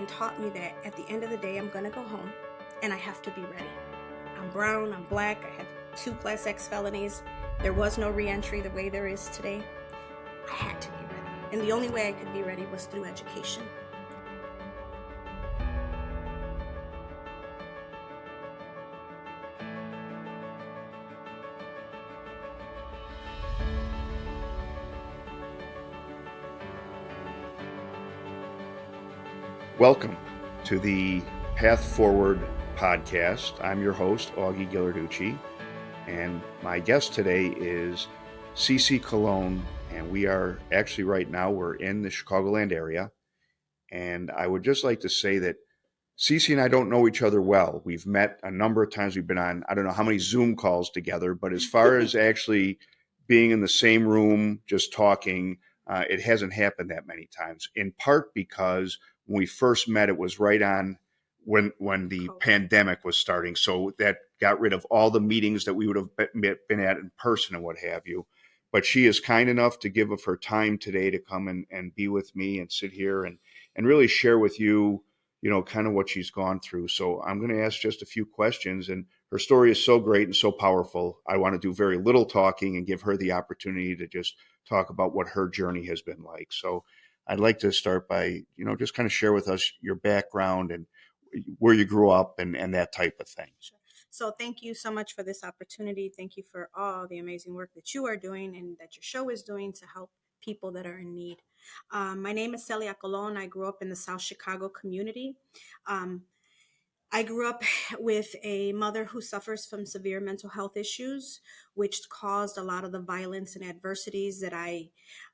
and taught me that at the end of the day, I'm going to go home and I have to be ready. I'm brown, I'm black, I have 2 Class X felonies. There was no reentry the way there is today. I had to be ready. And the only way I could be ready was through education. Welcome to the Path Forward podcast. I'm your host, Augie Gillarducci, and my guest today is Celia Colón, and we are actually right now, we're in the Chicagoland area, and I would just like to say that Celia and I don't know each other well. We've met a number of times. We've been on, I don't know how many Zoom calls together, but as far as actually being in the same room, just talking, it hasn't happened that many times, in part because when we first met, it was right on when the pandemic was starting. So that got rid of all the meetings that we would have been at in person and what have you. But she is kind enough to give of her time today to come and be with me and sit here and really share with you, kind of what she's gone through. So I'm going to ask just a few questions, and her story is so great and so powerful. I want to do very little talking and give her the opportunity to just talk about what her journey has been like. So I'd like to start by, just kind of share with us your background and where you grew up and that type of thing. Sure. So thank you so much for this opportunity. Thank you for all the amazing work that you are doing and that your show is doing to help people that are in need. My name is Celia Colón. I grew up in the South Chicago community. I grew up with a mother who suffers from severe mental health issues, which caused a lot of the violence and adversities that I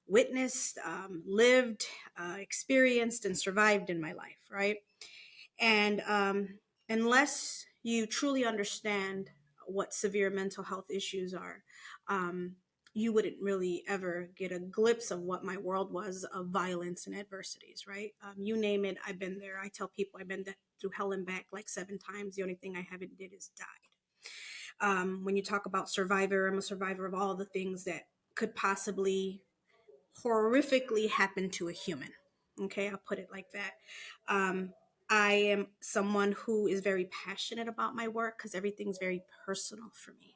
witnessed, lived, experienced, and survived in my life, right? And unless you truly understand what severe mental health issues are, you wouldn't really ever get a glimpse of what my world was of violence and adversities, right? You name it, I've been there. I tell people I've been through hell and back like 7 times. The only thing I haven't did is died. When you talk about survivor, I'm a survivor of all the things that could possibly horrifically happen to a human. Okay, I'll put it like that. I am someone who is very passionate about my work because everything's very personal for me.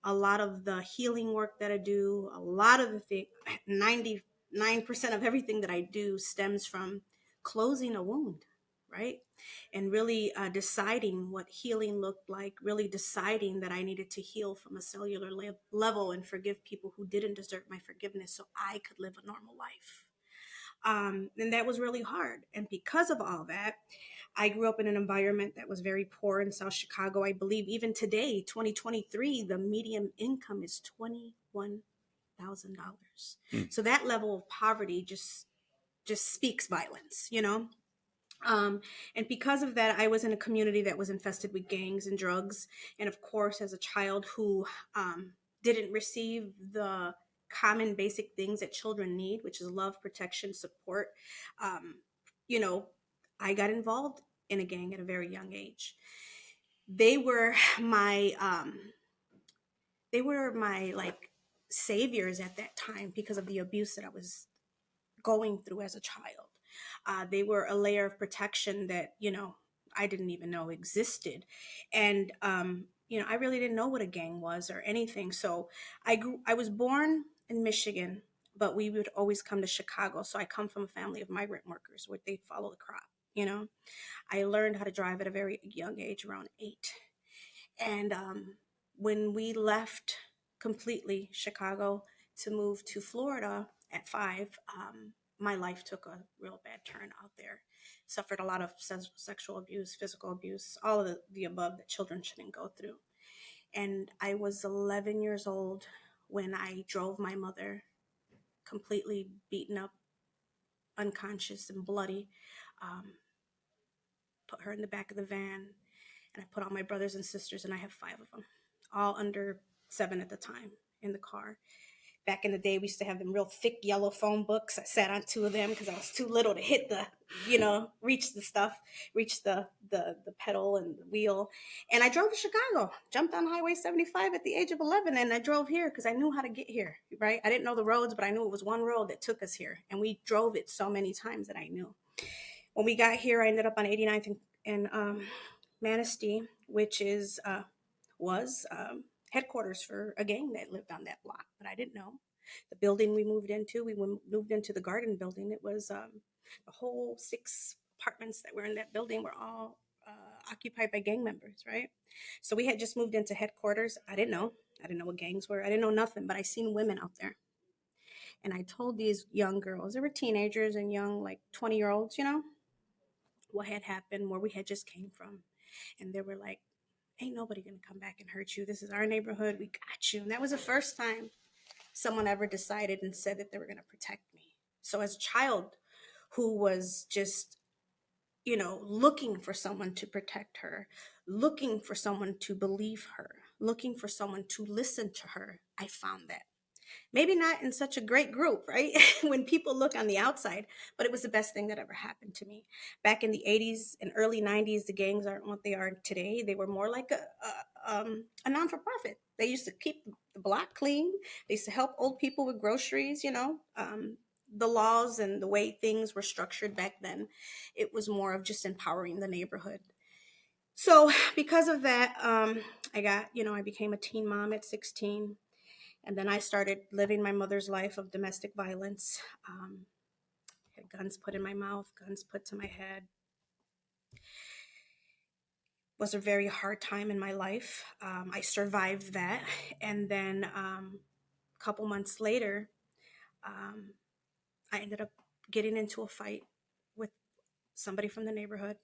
A lot of the healing work that I do, a lot of the thing, 99% of everything that I do stems from closing a wound, right? And really deciding what healing looked like, really deciding that I needed to heal from a cellular level and forgive people who didn't deserve my forgiveness so I could live a normal life. And that was really hard. And because of all that, I grew up in an environment that was very poor in South Chicago. I believe even today, 2023, the median income is $21,000. So that level of poverty just speaks violence. And because of that, I was in a community that was infested with gangs and drugs. And of course, as a child who didn't receive the common basic things that children need, which is love, protection, support, um, you know, I got involved in a gang at a very young age. They were my like saviors at that time because of the abuse that I was going through as a child. They were a layer of protection that, I didn't even know existed. And, I really didn't know what a gang was or anything. So I was born in Michigan, but we would always come to Chicago. So I come from a family of migrant workers where they follow the crop. I learned how to drive at a very young age, around 8. And when we left completely Chicago to move to Florida at 5, my life took a real bad turn out there. Suffered a lot of sexual abuse, physical abuse, all of the above that children shouldn't go through. And I was 11 years old when I drove my mother, completely beaten up, unconscious and bloody, put her in the back of the van, and I put all my brothers and sisters, and I have 5 of them, all under 7 at the time, in the car. Back in the day, we used to have them real thick yellow phone books. I sat on 2 of them because I was too little to hit reach the stuff, reach the pedal and the wheel. And I drove to Chicago, jumped on Highway 75 at the age of 11, and I drove here because I knew how to get here, right? I didn't know the roads, but I knew it was one road that took us here. And we drove it so many times that I knew. When we got here, I ended up on 89th and Manistee, which was headquarters for a gang that lived on that block, but I didn't know. The building we moved into the garden building. It was the whole 6 apartments that were in that building were all occupied by gang members, right? So we had just moved into headquarters. I didn't know. I didn't know what gangs were. I didn't know nothing, but I seen women out there. And I told these young girls, they were teenagers and young, like 20-year-olds, what had happened, where we had just came from. And they were like, ain't nobody gonna come back and hurt you. This is our neighborhood. We got you. And that was the first time someone ever decided and said that they were gonna protect me. So as a child who was just, looking for someone to protect her, looking for someone to believe her, looking for someone to listen to her, I found that. Maybe not in such a great group, right? When people look on the outside, but it was the best thing that ever happened to me. Back in the 80s and early 90s, the gangs aren't what they are today. They were more like a non-for-profit. They used to keep the block clean. They used to help old people with groceries, the laws and the way things were structured back then, it was more of just empowering the neighborhood. So because of that, I became a teen mom at 16. And then I started living my mother's life of domestic violence. Had guns put in my mouth, guns put to my head. It was a very hard time in my life. I survived that. And then a couple months later, um, I ended up getting into a fight with somebody from the neighborhood.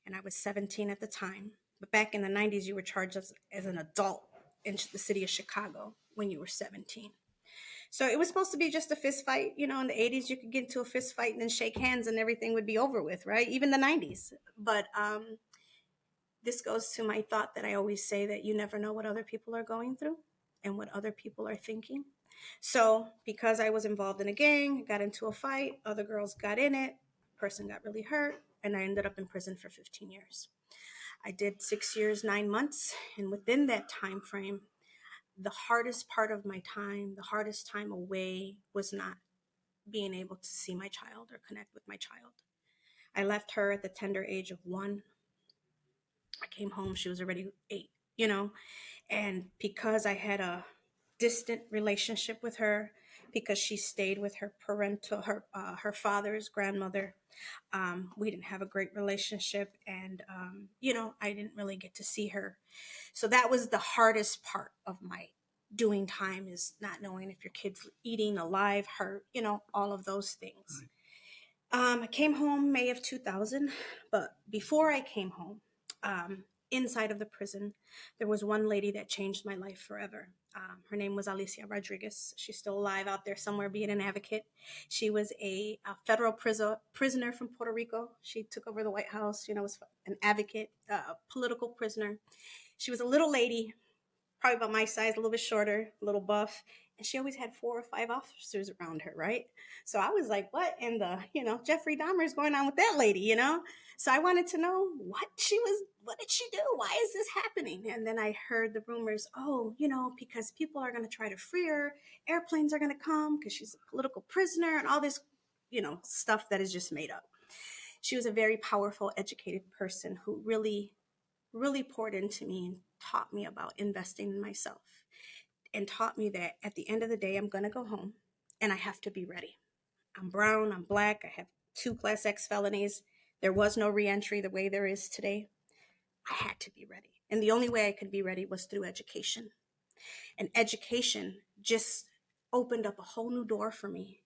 And I was 17 at the time. But back in the 90s, you were charged as an adult in the city of Chicago when you were 17. So it was supposed to be just a fist fight. In the 80s, you could get into a fist fight and then shake hands and everything would be over with, right? Even the 90s. But this goes to my thought that I always say, that you never know what other people are going through and what other people are thinking. So because I was involved in a gang, got into a fight, other girls got in it, person got really hurt, and I ended up in prison for 15 years. I did 6 years, 9 months. And within that time frame, the hardest part of my time, the hardest time away, was not being able to see my child or connect with my child. I left her at the tender age of 1. I came home, she was already 8. And because I had a distant relationship with her, because she stayed with her father's grandmother, we didn't have a great relationship, and I didn't really get to see her. So that was the hardest part of my doing time, is not knowing if your kid's eating, alive, hurt, all of those things. I came home May of 2000, but before I came home, inside of the prison, there was one lady that changed my life forever. Her name was Alicia Rodriguez. She's still alive out there somewhere, being an advocate. She was a federal prisoner from Puerto Rico. She took over the White House, was an advocate, a political prisoner. She was a little lady, probably about my size, a little bit shorter, a little buff. And she always had 4 or 5 officers around her, right? So I was like, what in the, Jeffrey Dahmer is going on with that lady? So I wanted to know what did she do? Why is this happening? And then I heard the rumors, because people are going to try to free her, airplanes are going to come because she's a political prisoner, and all this, stuff that is just made up. She was a very powerful, educated person who really, really poured into me and taught me about investing in myself, and taught me that at the end of the day, I'm going to go home and I have to be ready. I'm brown, I'm black, I have 2 Class X felonies. There was no reentry the way there is today. I had to be ready. And the only way I could be ready was through education. And education just opened up a whole new door for me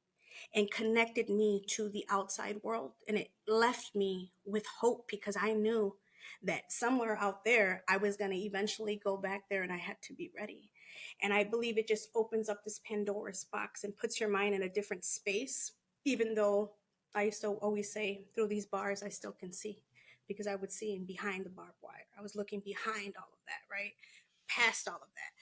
and connected me to the outside world. And it left me with hope, because I knew that somewhere out there, I was going to eventually go back there, and I had to be ready. And I believe it just opens up this Pandora's box and puts your mind in a different space, even though I used to always say, through these bars, I still can see, because I would see in behind the barbed wire. I was looking behind all of that, right? Past all of that.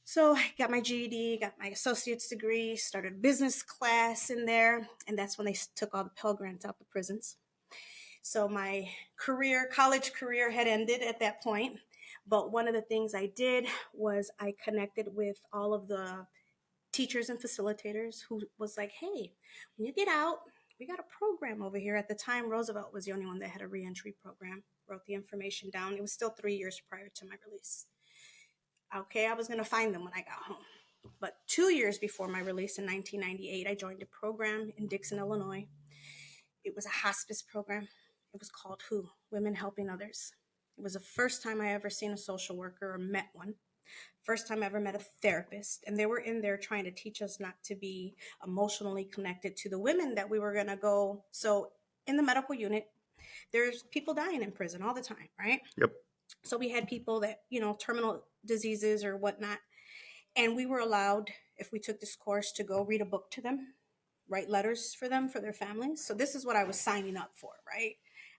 So I got my GED, got my associate's degree, started business class in there, and that's when they took all the Pell Grants out the prisons. So my college career had ended at that point. But one of the things I did was I connected with all of the teachers and facilitators who was like, hey, when you get out, we got a program over here. At the time, Roosevelt was the only one that had a reentry program. Wrote the information down. It was still 3 years prior to my release. Okay, I was going to find them when I got home. But 2 years before my release in 1998, I joined a program in Dixon, Illinois. It was a hospice program. It was called WHO, Women Helping Others. It was the first time I ever seen a social worker or met one. First time I ever met a therapist. And they were in there trying to teach us not to be emotionally connected to the women that we were going to go. So in the medical unit, there's people dying in prison all the time, right? Yep. So we had people that, terminal diseases or whatnot. And we were allowed, if we took this course, to go read a book to them, write letters for them, for their families. So this is what I was signing up for, right?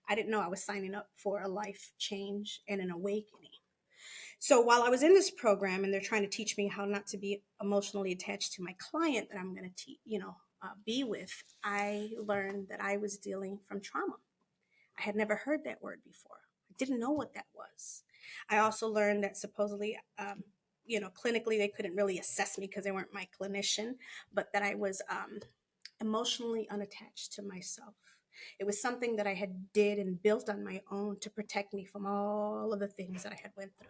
I didn't know I was signing up for a life change and an awakening. So while I was in this program and they're trying to teach me how not to be emotionally attached to my client that I'm going to be with, I learned that I was dealing from trauma. I had never heard that word before. I didn't know what that was. I also learned that supposedly, clinically they couldn't really assess me because they weren't my clinician, but that I was emotionally unattached to myself. It was something that I had did and built on my own to protect me from all of the things that I had went through.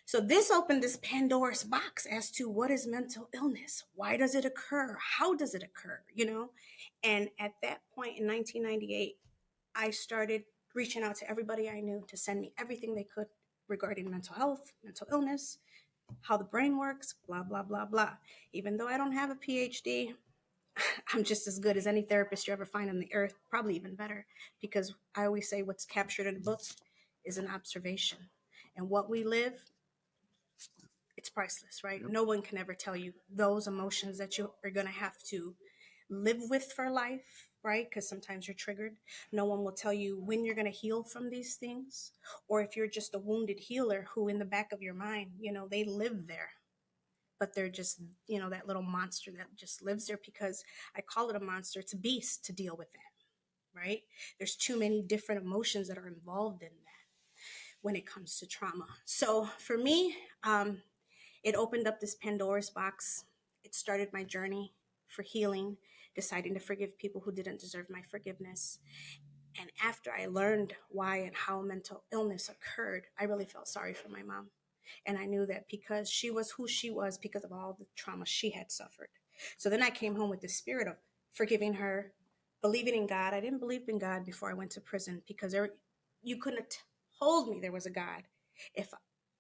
So this opened this Pandora's box as to what is mental illness? Why does it occur? How does it occur? And at that point in 1998, I started reaching out to everybody I knew to send me everything they could regarding mental health, mental illness, how the brain works, blah, blah, blah, blah. Even though I don't have a PhD, I'm just as good as any therapist you ever find on the earth, probably even better, because I always say what's captured in a book is an observation. And what we live, it's priceless, right? Yep. No one can ever tell you those emotions that you are going to have to live with for life, right? Because sometimes you're triggered. No one will tell you when you're going to heal from these things, or if you're just a wounded healer who in the back of your mind, they live there, but they're just, that little monster that just lives there, because I call it a monster. It's a beast to deal with that, right? There's too many different emotions that are involved in that when it comes to trauma. So for me, it opened up this Pandora's box. It started my journey for healing, deciding to forgive people who didn't deserve my forgiveness. And after I learned why and how mental illness occurred, I really felt sorry for my mom. And I knew that because she was who she was because of all the trauma she had suffered. So then I came home with the spirit of forgiving her, believing in God. I didn't believe in God before I went to prison, because you couldn't have told me there was a God if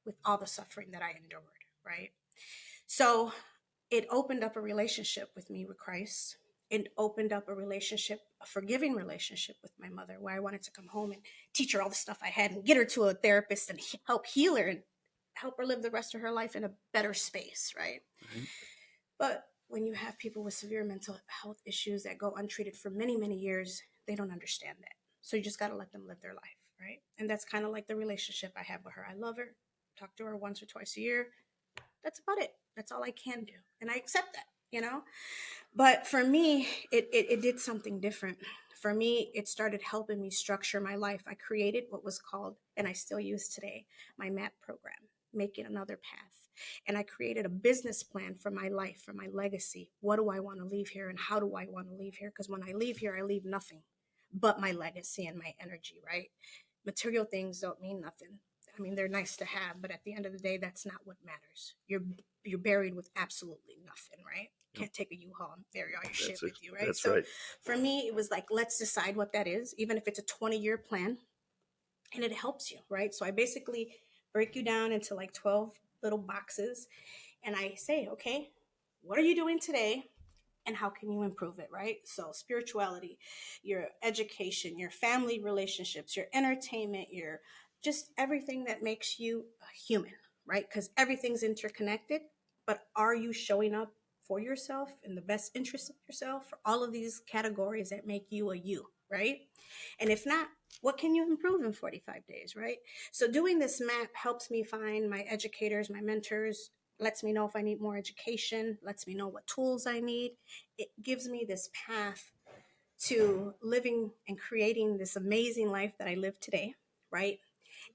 with all the suffering that I endured, right? So it opened up a relationship with me with Christ. It opened up a relationship, a forgiving relationship with my mother, where I wanted to come home and teach her all the stuff I had and get her to a therapist and help heal her and help her live the rest of her life in a better space, right? Mm-hmm. But when you have people with severe mental health issues that go untreated for many, many years, they don't understand that. So you just got to let them live their life, right? And that's kind of like the relationship I have with her. I love her, talk to her once or twice a year. That's about it. That's all I can do. And I accept that. But for me, it did something different. For me, it started helping me structure my life. I created what was called, and I still use today, my MAP program, Make It Another Path. And I created a business plan for my life, for my legacy. What do I want to leave here, and how do I want to leave here? Because when I leave here, I leave nothing but my legacy and my energy, right? Material things don't mean nothing. I mean, they're nice to have, but at the end of the day, that's not what matters. You're buried with absolutely nothing, right? Can't take a U-Haul and bury all your shit with you, right? That's So right. for me, it was like, let's decide what that is, even if it's a 20-year plan, and it helps you, right? So I basically break you down into like 12 little boxes, and I say, okay, what are you doing today? And how can you improve it, right? So spirituality, your education, your family relationships, your entertainment, your just everything that makes you a human, right? Because everything's interconnected. But are you showing up for yourself in the best interest of yourself for all of these categories that make you a you, right? And if not, what can you improve in 45 days, right? So doing this map helps me find my educators, my mentors, lets me know if I need more education, lets me know what tools I need. It gives me this path to living and creating this amazing life that I live today, right?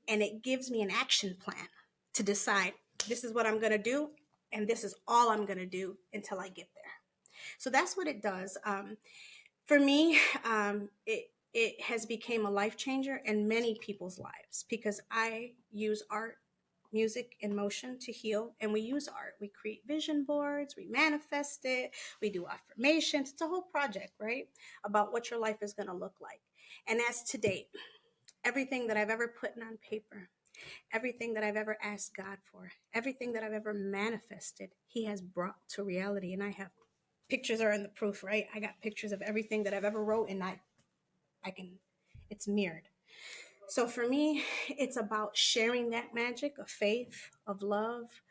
And it gives me an action plan to decide this is what I'm going to do, and this is all I'm going to do until I get there. So that's what it does. For me, it has become a life changer in many people's lives because I use art, music, and motion to heal. And we use art. We create vision boards, we manifest it, we do affirmations. It's a whole project, right? About what your life is going to look like. And as to date, everything that I've ever put on paper, everything that I've ever asked God for, everything that I've ever manifested, He has brought to reality. And I have pictures are in the proof, right? I got pictures of everything that I've ever wrote, and I can, it's mirrored. So for me, it's about sharing that magic of faith, of love,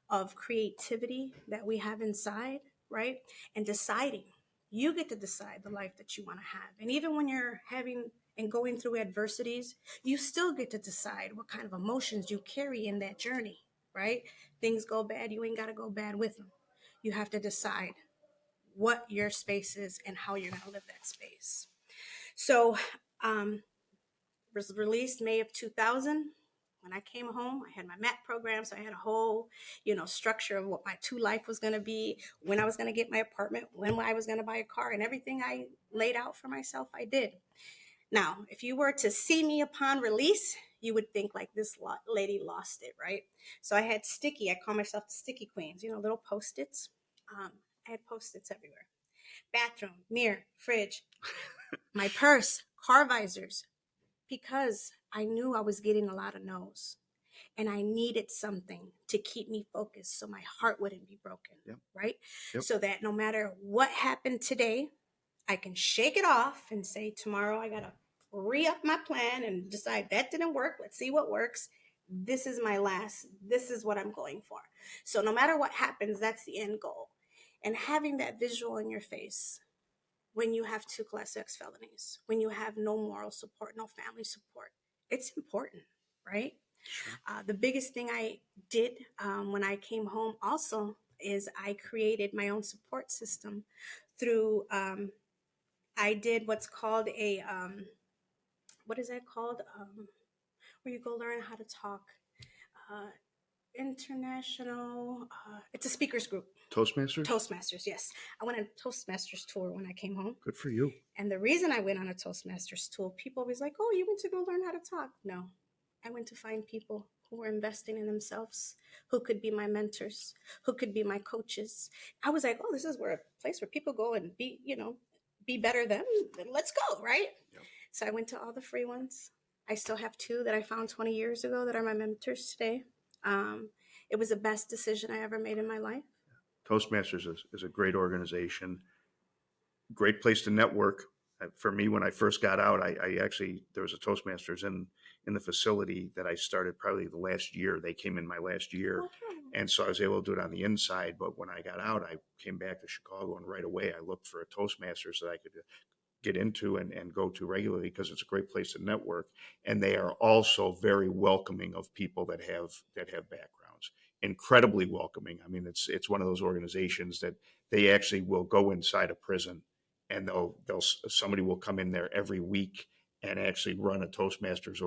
of creativity that we have inside, right? And deciding. You get to decide the life that you want to have. And even when you're having and going through adversities, you still get to decide what kind of emotions you carry in that journey, right? Things go bad, you ain't got to go bad with them. You have to decide what your space is and how you're going to live that space. So, was released May of 2000. When I came home, I had my MAT program, so I had a whole, structure of what my life was going to be, when I was going to get my apartment, when I was going to buy a car, and everything I laid out for myself, I did. Now, if you were to see me upon release, you would think like this lady lost it, right? So I had sticky. I call myself the sticky queens. Little post-its. I had post-its everywhere. Bathroom, mirror, fridge, my purse, car visors, because I knew I was getting a lot of no's and I needed something to keep me focused so my heart wouldn't be broken, Yep. right? Yep. So that no matter what happened today, I can shake it off and say, tomorrow I got to re-up my plan and decide that didn't work. Let's see what works. This is my last. This is what I'm going for. So no matter what happens, that's the end goal. And having that visual in your face when you have 2 Class X felonies, when you have no moral support, no family support, it's important, right? Sure. The biggest thing I did when I came home also is I created my own support system through, I did what's called what is that called? Where you go learn how to talk. Uh, International, it's a speakers group. Toastmasters? Toastmasters, yes. I went on a Toastmasters tour when I came home. Good for you. And the reason I went on a Toastmasters tour, people always like, oh, you went to go learn how to talk. No, I went to find people who were investing in themselves, who could be my mentors, who could be my coaches. I was like, oh, this is where a place where people go and be better than, let's go, right? Yep. So I went to all the free ones. I still have 2 that I found 20 years ago that are my mentors today. It was the best decision I ever made in my life. Toastmasters is a great organization, great place to network. For me, when I first got out, I actually, there was a Toastmasters in the facility that I started probably the last year. They came in my last year. And so I was able to do it on the inside. But when I got out, I came back to Chicago, and right away I looked for a Toastmasters that I could get into and go to regularly, because it's a great place to network. And they are also very welcoming of people that have backgrounds. Incredibly welcoming. I mean, it's one of those organizations that they actually will go inside a prison, and they'll somebody will come in there every week and actually run a Toastmasters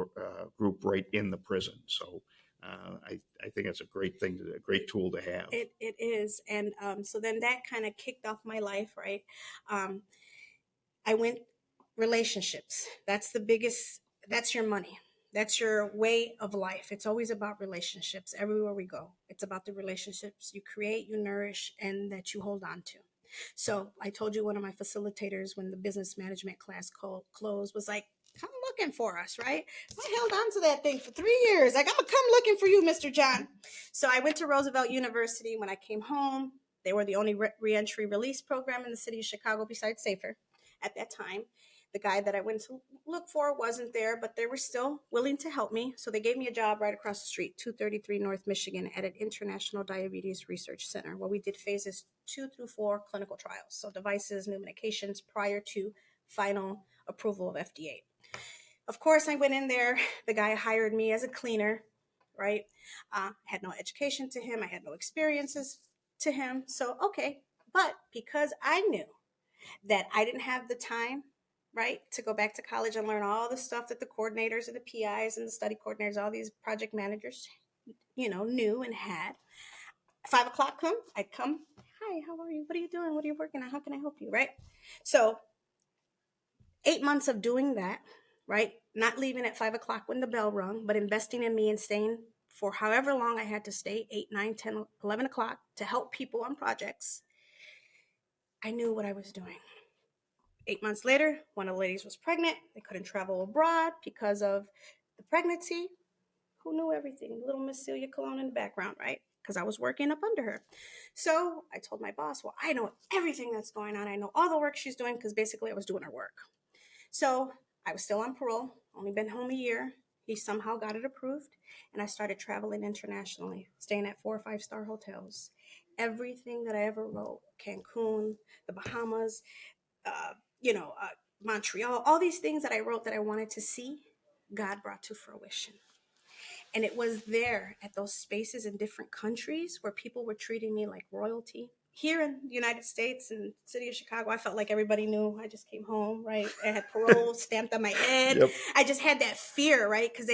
group right in the prison. So I think it's a great thing, a great tool to have. It is. And so then that kind of kicked off my life, right? I went relationships. That's the biggest, that's your money. That's your way of life. It's always about relationships everywhere we go. It's about the relationships you create, you nourish, and that you hold on to. So I told you one of my facilitators when the business management class closed was like, come looking for us, right? I held on to that thing for 3 years. Like, I'm going to come looking for you, Mr. John. So I went to Roosevelt University. When I came home, they were the only reentry release program in the city of Chicago besides SAFER at that time. The guy that I went to look for wasn't there, but they were still willing to help me. So they gave me a job right across the street, 233 North Michigan, at an International Diabetes Research Center, where we did phases 2 through 4 clinical trials. So devices, new medications prior to final approval of FDA. Of course, I went in there. The guy hired me as a cleaner, right? Had no education to him. I had no experiences to him. So, okay. But because I knew that I didn't have the time, right, to go back to college and learn all the stuff that the coordinators and the PIs and the study coordinators, all these project managers, knew and had. 5 o'clock I'd come. Hi, how are you? What are you doing? What are you working on? How can I help you? Right? So 8 months of doing that, right? Not leaving at 5 o'clock when the bell rung, but investing in me and staying for however long I had to stay, 8, 9, 10, 11 o'clock, to help people on projects. I knew what I was doing. 8 months later, one of the ladies was pregnant. They couldn't travel abroad because of the pregnancy. Who knew everything? Little Miss Celia Colón in the background, right? Because I was working up under her. So I told my boss, well, I know everything that's going on. I know all the work she's doing, because basically I was doing her work. So I was still on parole, only been home a year. He somehow got it approved, and I started traveling internationally, staying at 4 or 5 star hotels. Everything that I ever wrote, Cancun, the Bahamas, uh, you know, uh, Montreal, all these things that I wrote that I wanted to see, God brought to fruition. And it was there at those spaces in different countries where people were treating me like royalty. Here in the United States and the city of Chicago, I felt like everybody knew I just came home, right? I had parole stamped on my head. Yep. I just had that fear, right? Because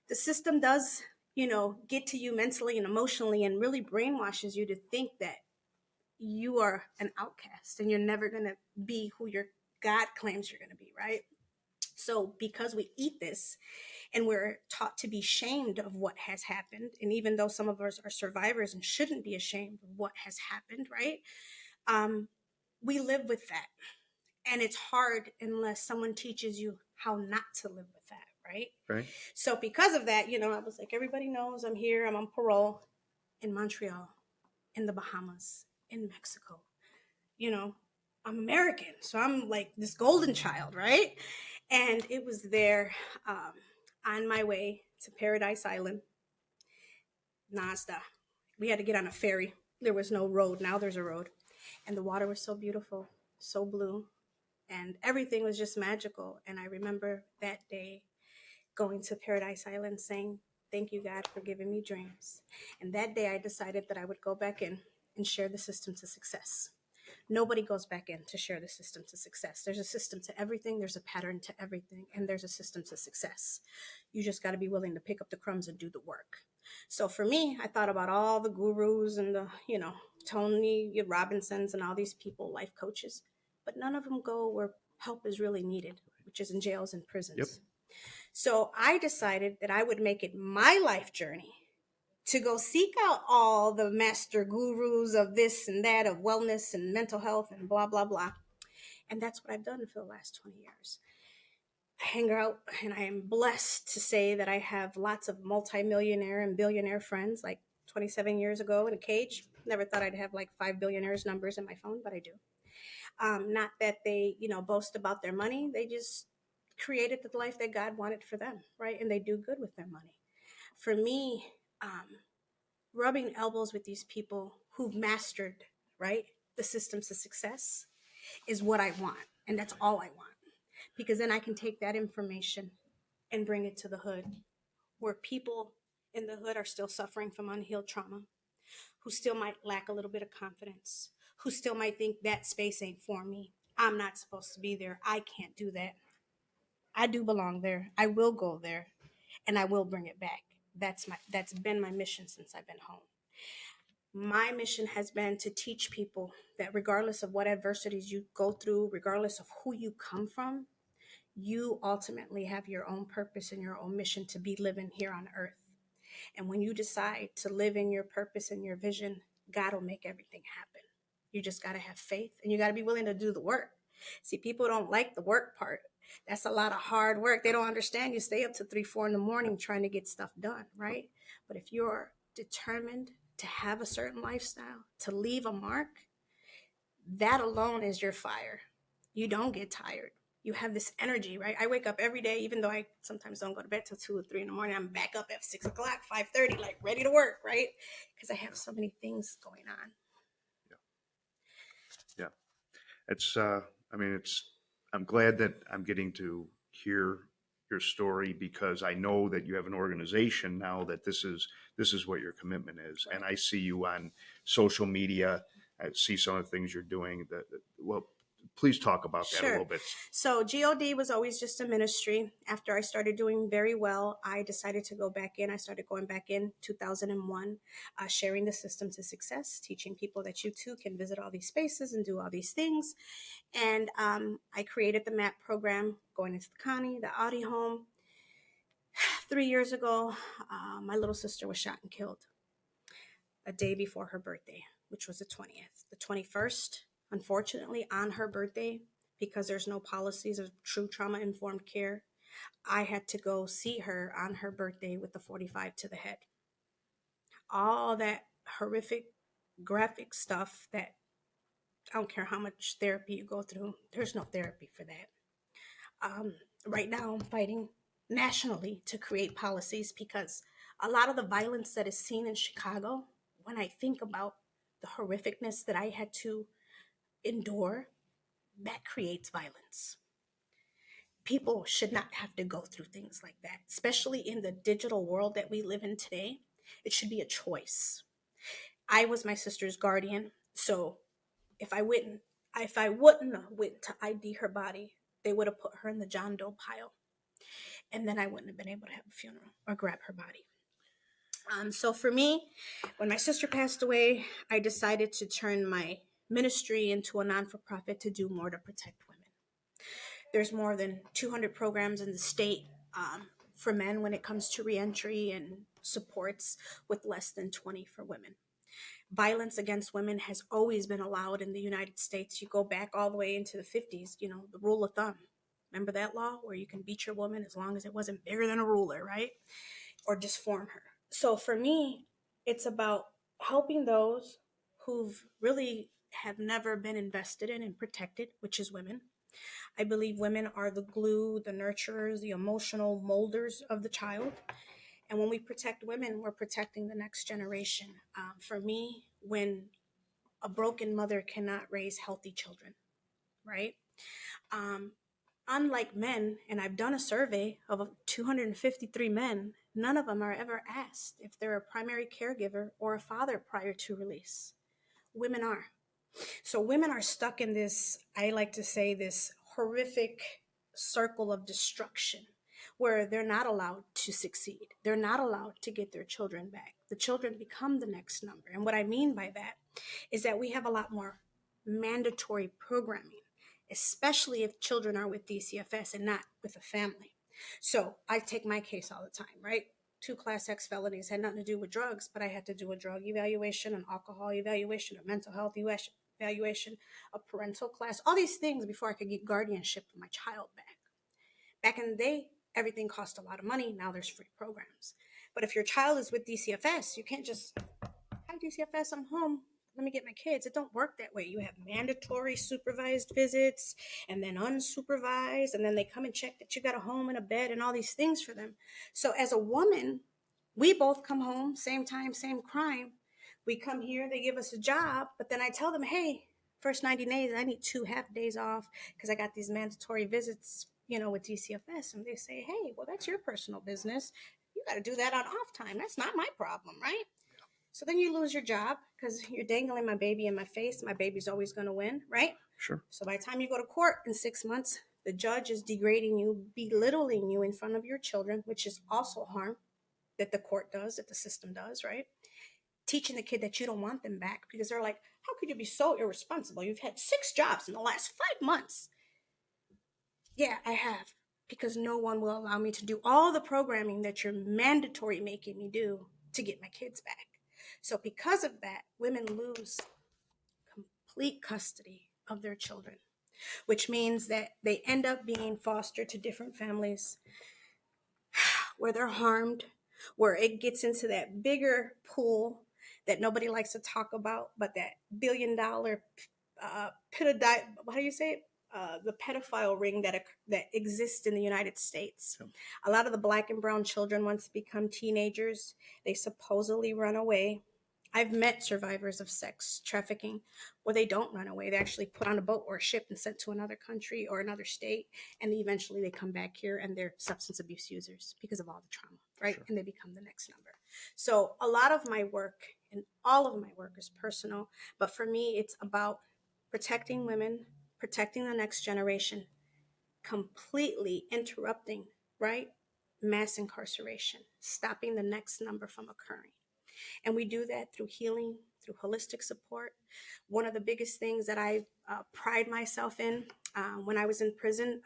the system does, get to you mentally and emotionally and really brainwashes you to think that you are an outcast and you're never going to be who your God claims you're going to be, right? So because we eat this and we're taught to be shamed of what has happened, and even though some of us are survivors and shouldn't be ashamed of what has happened, right? Um, we live with that. And it's hard unless someone teaches you how not to live with that, right? Right. So because of that, I was like, everybody knows I'm here, I'm on parole in Montreal, in the Bahamas, in Mexico. You know, I'm American, so I'm like this golden child, right? And it was there, um, on my way to Paradise Island, Nazda. We had to get on a ferry. There was no road. Now there's a road. And the water was so beautiful, so blue, and everything was just magical. And I remember that day going to Paradise Island saying, thank you, God, for giving me dreams. And that day I decided that I would go back in and share the system to success. Nobody goes back in to share the system to success. There's a system to everything. There's a pattern to everything. And there's a system to success. You just got to be willing to pick up the crumbs and do the work. So for me, I thought about all the gurus and the, Tony Robinsons and all these people, life coaches, but none of them go where help is really needed, which is in jails and prisons. Yep. So I decided that I would make it my life journey to go seek out all the master gurus of this and that, of wellness and mental health and blah, blah, blah. And that's what I've done for the last 20 years. I hang out, and I am blessed to say that I have lots of multimillionaire and billionaire friends. Like 27 years ago in a cage, never thought I'd have like 5 billionaires numbers in my phone, but I do. Not that they, boast about their money. They just created the life that God wanted for them, right? And they do good with their money. For me, rubbing elbows with these people who've mastered, right, the systems of success is what I want. And that's all I want. Because then I can take that information and bring it to the hood, where people in the hood are still suffering from unhealed trauma, who still might lack a little bit of confidence, who still might think that space ain't for me. I'm not supposed to be there. I can't do that. I do belong there. I will go there, and I will bring it back. That's been my mission since I've been home. My mission has been to teach people that regardless of what adversities you go through, regardless of who you come from, you ultimately have your own purpose and your own mission to be living here on earth. And when you decide to live in your purpose and your vision, God will make everything happen. You just got to have faith, and you got to be willing to do the work. See, people don't like the work part. That's a lot of hard work. They don't understand you stay up to 3, 4 in the morning trying to get stuff done, right? But if you're determined to have a certain lifestyle, to leave a mark, that alone is your fire. You don't get tired. You have this energy, right? I wake up every day, even though I sometimes don't go to bed till 2 or 3 in the morning. I'm back up at 6 o'clock, 5:30, like ready to work, right? Because I have so many things going on. Yeah. It's, I'm glad that I'm getting to hear your story, because I know that you have an organization now that this is what your commitment is. Right. And I see you on social media. I see some of the things you're doing. Well, please talk about that a Sure. little bit. So GOD was always just a ministry. After I started doing very well, I decided to go back in. I started going back in 2001, sharing the system to success, teaching people that you too can visit all these spaces and do all these things. And I created the MAP program, going into the county, the Audi home. 3 years ago, my little sister was shot and killed a day before her birthday, which was the 20th. The 21st, unfortunately, on her birthday, because there's no policies of true trauma-informed care, I had to go see her on her birthday with the 45 to the head. All that horrific, graphic stuff that I don't care how much therapy you go through, there's no therapy for that. Right now, I'm fighting nationally to create policies because a lot of the violence that is seen in Chicago, when I think about the horrificness that I had to endure, that creates violence. People should not have to go through things like that, especially in the digital world that we live in today. It should be a choice. I was my sister's guardian, so if I wouldn't have went to ID her body, they would have put her in the John Doe pile, and then I wouldn't have been able to have a funeral or grab her body. So for me, when my sister passed away, I decided to turn my ministry into a non-for-profit to do more to protect women. There's more than 200 programs in the state for men when it comes to reentry and supports, with less than 20 for women. Violence against women has always been allowed in the United States. You go back all the way into the 50s, the rule of thumb. Remember that law where you can beat your woman as long as it wasn't bigger than a ruler, right? Or disform her. So for me, it's about helping those who've really have never been invested in and protected, which is women. I believe women are the glue, the nurturers, the emotional molders of the child. And when we protect women, we're protecting the next generation. For me, when a broken mother cannot raise healthy children, right? Unlike men, and I've done a survey of 253 men, none of them are ever asked if they're a primary caregiver or a father prior to release. Women are. So women are stuck in this, I like to say, this horrific circle of destruction where they're not allowed to succeed. They're not allowed to get their children back. The children become the next number. And what I mean by that is that we have a lot more mandatory programming, especially if children are with DCFS and not with a family. So I take my case all the time, right? 2 Class X felonies had nothing to do with drugs, but I had to do a drug evaluation, an alcohol evaluation, a mental health evaluation, a parental class, all these things before I could get guardianship for my child back. Back in the day, everything cost a lot of money. Now there's free programs. But if your child is with DCFS, you can't just, hi DCFS, I'm home, let me get my kids. It don't work that way. You have mandatory supervised visits and then unsupervised, and then they come and check that you got a home and a bed and all these things for them. So as a woman, we both come home, same time, same crime. We come here, they give us a job, but then I tell them, hey, first 90 days, I need 2 half days off because I got these mandatory visits, with DCFS. And they say, hey, well, that's your personal business. You got to do that on off time. That's not my problem, right? So then you lose your job because you're dangling my baby in my face. My baby's always going to win, right? Sure. So by the time you go to court in 6 months, the judge is degrading you, belittling you in front of your children, which is also harm that the court does, that the system does, right? Teaching the kid that you don't want them back because they're like, how could you be so irresponsible? You've had 6 jobs in the last 5 months. Yeah, I have, because no one will allow me to do all the programming that you're mandatory making me do to get my kids back. So because of that, women lose complete custody of their children, which means that they end up being fostered to different families where they're harmed, where it gets into that bigger pool that nobody likes to talk about, but that $1 billion how do you say it? The pedophile ring that exists in the United States. Yep. A lot of the Black and brown children, once they become teenagers, they supposedly run away. I've met survivors of sex trafficking where they don't run away. They're actually put on a boat or a ship and sent to another country or another state. And eventually they come back here and they're substance abuse users because of all the trauma, right? Sure. And they become the next number. So a lot of my work and all of my work is personal. But for me, it's about protecting women, protecting the next generation, completely interrupting, right? Mass incarceration, stopping the next number from occurring. And we do that through healing, through holistic support. One of the biggest things that I pride myself in when I was in prison,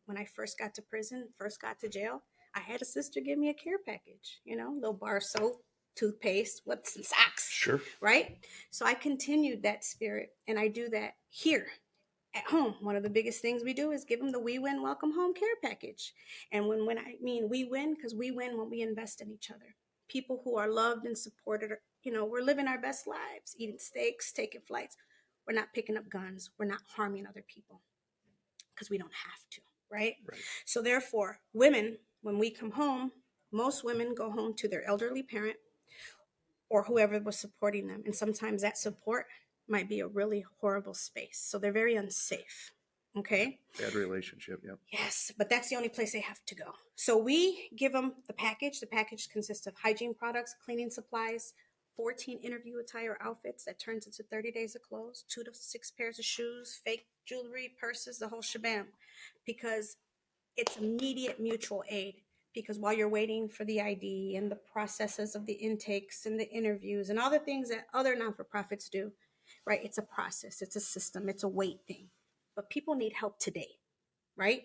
when I first got to prison, first got to jail, I had a sister give me a care package, little bar of soap, toothpaste, with some socks, Sure. right? So I continued that spirit, and I do that here at home. One of the biggest things we do is give them the We Win Welcome Home care package. And when I mean we win, because we win when we invest in each other. People who are loved and supported, we're living our best lives, eating steaks, taking flights. We're not picking up guns. We're not harming other people because we don't have to, right? Right. So therefore, women, when we come home, most women go home to their elderly parent or whoever was supporting them. And sometimes that support might be a really horrible space. So they're very unsafe. Okay. Bad relationship. Yep. Yes, but that's the only place they have to go. So we give them the package. The package consists of hygiene products, cleaning supplies, 14 interview attire outfits that turns into 30 days of clothes, 2 to 6 pairs of shoes, fake jewelry, purses, the whole shabam, because it's immediate mutual aid. Because while you're waiting for the ID and the processes of the intakes and the interviews and all the things that other non-for-profits do, right? It's a process, it's a system, it's a wait thing. But people need help today, right?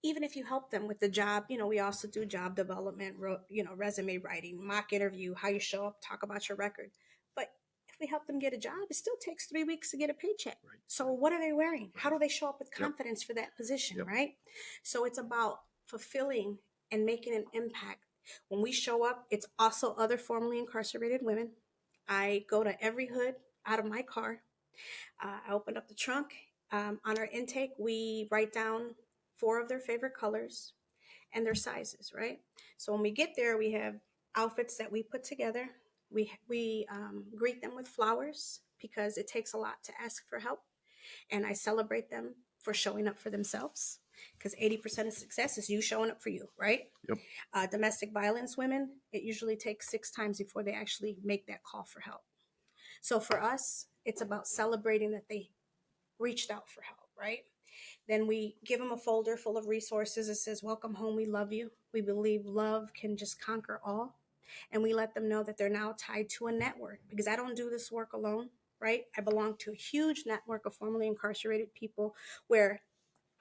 Even if you help them with the job, we also do job development, resume writing, mock interview, how you show up, talk about your record. But if we help them get a job, it still takes 3 weeks to get a paycheck. Right. So what are they wearing? How do they show up with confidence for that position, Yep. right? So it's about fulfilling and making an impact. When we show up, it's also other formerly incarcerated women. I go to every hood out of my car. I opened up the trunk. On our intake, we write down 4 of their favorite colors and their sizes, right? So when we get there, we have outfits that we put together. We greet them with flowers because it takes a lot to ask for help. And I celebrate them for showing up for themselves because 80% of success is you showing up for you, right? Yep. Domestic violence women, it usually takes 6 times before they actually make that call for help. So for us, it's about celebrating that they reached out for help, right? Then we give them a folder full of resources that says, welcome home, we love you. We believe love can just conquer all. And we let them know that they're now tied to a network because I don't do this work alone, right? I belong to a huge network of formerly incarcerated people where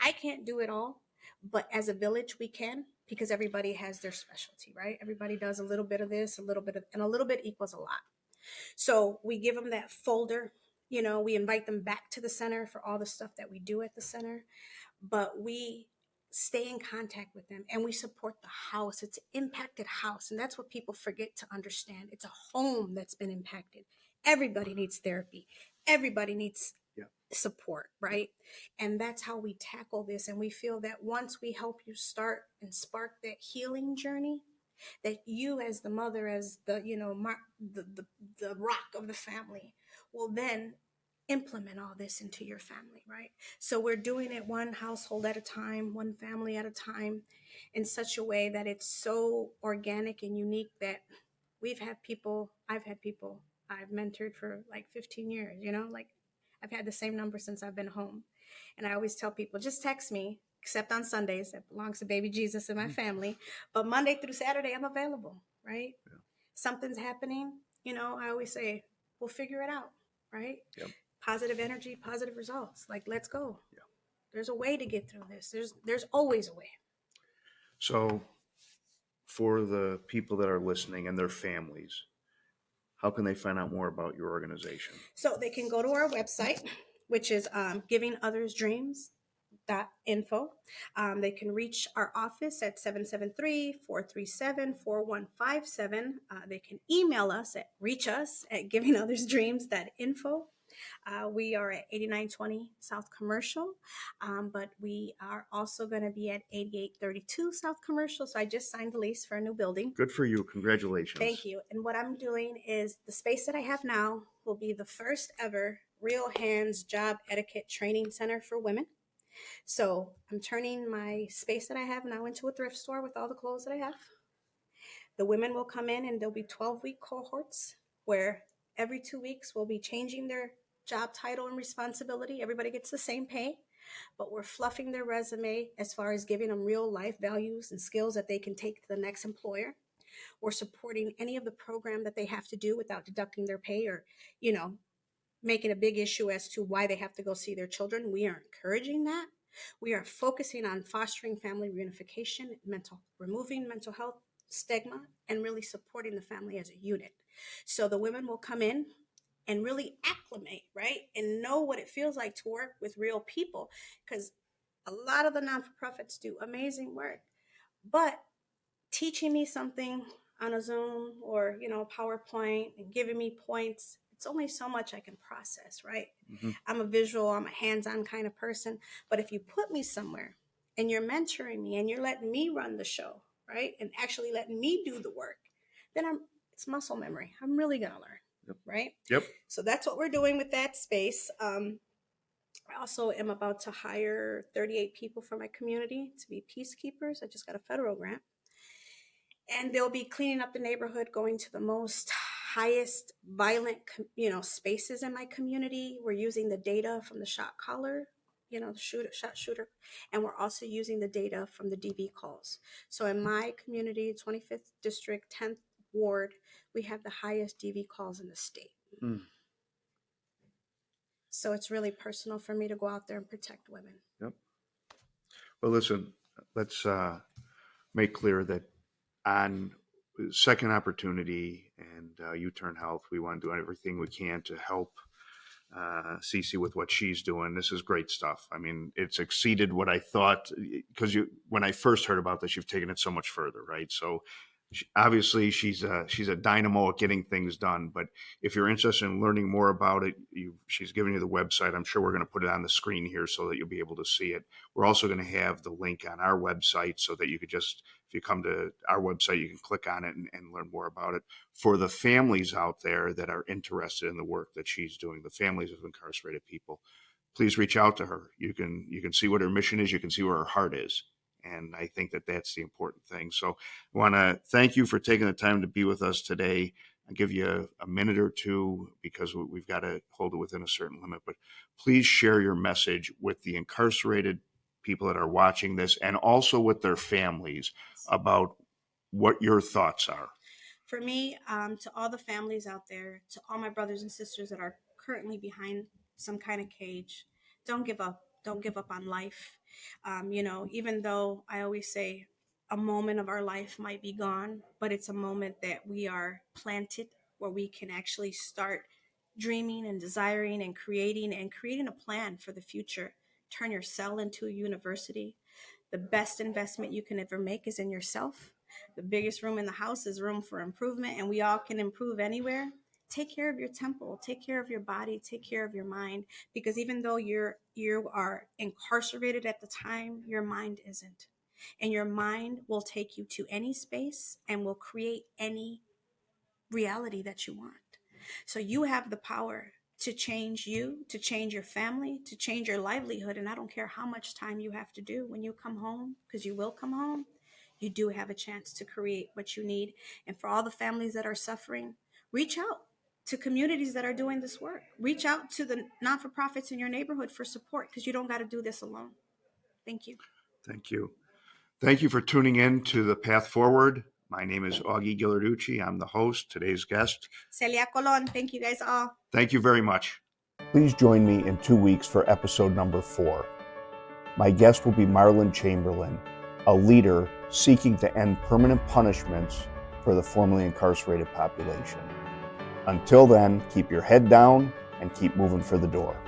I can't do it all, but as a village, we can because everybody has their specialty, right? Everybody does a little bit of this, a little bit of, and a little bit equals a lot. So we give them that folder. We invite them back to the center for all the stuff that we do at the center, but we stay in contact with them and we support the house. It's an impacted house. And that's what people forget to understand. It's a home that's been impacted. Everybody needs therapy. Everybody needs support, right? And that's how we tackle this. And we feel that once we help you start and spark that healing journey, that you as the mother, as the the rock of the family, will then implement all this into your family, right? So we're doing it one household at a time, one family at a time, in such a way that it's so organic and unique that I've had people I've mentored for like 15 years, like I've had the same number since I've been home. And I always tell people, just text me, except on Sundays. That belongs to baby Jesus and my family. But Monday through Saturday, I'm available, right? Yeah. Something's happening, I always say, we'll figure it out, right? Yep. Positive energy, positive results. Like, let's go. Yeah. There's a way to get through this. There's always a way. So, for the people that are listening and their families, how can they find out more about your organization? So they can go to our website, which is givingothersdreams.info. They can reach our office at 773-437-4157. They can email us at reachus@givingothersdreams.info. We are at 8920 South Commercial, but we are also going to be at 8832 South Commercial. So I just signed the lease for a new building. Good for you. Congratulations. Thank you. And what I'm doing is the space that I have now will be the first ever Real Hands Job Etiquette Training Center for women. So I'm turning my space that I have now into a thrift store with all the clothes that I have. The women will come in and there'll be 12-week cohorts where every 2 weeks we'll be changing their job title and responsibility. Everybody gets the same pay, but we're fluffing their resume as far as giving them real life values and skills that they can take to the next employer. We're supporting any of the program that they have to do without deducting their pay or, making a big issue as to why they have to go see their children. We are encouraging that. We are focusing on fostering family reunification, removing mental health stigma, and really supporting the family as a unit. So the women will come in and really acclimate, right? And know what it feels like to work with real people. Because a lot of the non-for-profits do amazing work. But teaching me something on a Zoom or, PowerPoint and giving me points, it's only so much I can process, right? Mm-hmm. I'm a visual, I'm a hands-on kind of person. But if you put me somewhere and you're mentoring me and you're letting me run the show, right? And actually letting me do the work, then it's muscle memory. I'm really going to learn. Yep. Right? Yep. So that's what we're doing with that space. I also am about to hire 38 people from my community to be peacekeepers. I just got a federal grant. And they'll be cleaning up the neighborhood, going to the most highest violent, spaces in my community. We're using the data from the shot caller, the shot shooter. And we're also using the data from the DV calls. So in my community, 25th District, 10th Ward, we have the highest DV calls in the state. Mm. So it's really personal for me to go out there and protect women. Yep. Well, listen, let's make clear that on Second Opportunity and YouturnHealth, we want to do everything we can to help Cece with what she's doing. This is great stuff. I mean, it's exceeded what I thought, because when I first heard about this, you've taken it so much further, right? So obviously she's a dynamo at getting things done. But if you're interested in learning more about it, she's given you the website. I'm sure we're going to put it on the screen here so that you'll be able to see it. We're also going to have the link on our website so that you could just, if you come to our website, you can click on it and learn more about it. For the families out there that are interested in the work that she's doing, the families of incarcerated people, please reach out to her. You can see what her mission is. You can see where her heart is. And I think that that's the important thing. So I want to thank you for taking the time to be with us today. I'll give you a minute or two because we've got to hold it within a certain limit. But please share your message with the incarcerated people that are watching this and also with their families about what your thoughts are. For me, to all the families out there, to all my brothers and sisters that are currently behind some kind of cage, don't give up. Don't give up on life. Even though I always say a moment of our life might be gone, but it's a moment that we are planted where we can actually start dreaming and desiring and creating a plan for the future. Turn your cell into a university. The best investment you can ever make is in yourself. The biggest room in the house is room for improvement, and we all can improve anywhere. Take care of your temple, take care of your body, take care of your mind, because even though you are incarcerated at the time, your mind isn't. And your mind will take you to any space and will create any reality that you want. So you have the power to change you, to change your family, to change your livelihood. And I don't care how much time you have to do when you come home, because you will come home, you do have a chance to create what you need. And for all the families that are suffering, reach out to communities that are doing this work. Reach out to the non-for-profits in your neighborhood for support, because you don't got to do this alone. Thank you. Thank you. Thank you for tuning in to The Path Forward. My name is Augie Ghilarducci. I'm the host. Today's guest, Celia Colón. Thank you guys all. Thank you very much. Please join me in 2 weeks for episode number 4. My guest will be Marlon Chamberlain, a leader seeking to end permanent punishments for the formerly incarcerated population. Until then, keep your head down and keep moving for the door.